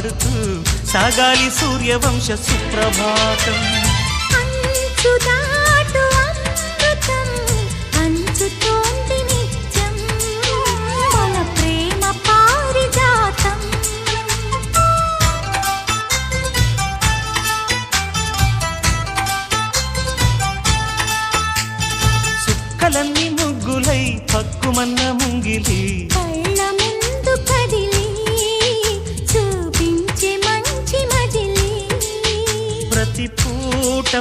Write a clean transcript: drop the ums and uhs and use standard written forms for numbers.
పాడుతూ సాగాలి సూర్యవంశ సుప్రభాతం. అంచుదాటు అమృతం అంచుతోంది నిత్యం మన ప్రేమ పారిజాతం. చుక్కలన్నీ ముగ్గులై పక్కుమన్న ముంగిలి కళ్ళ ముందు కదిలి చూపించే మంచి మజిలీ ప్రతి పూట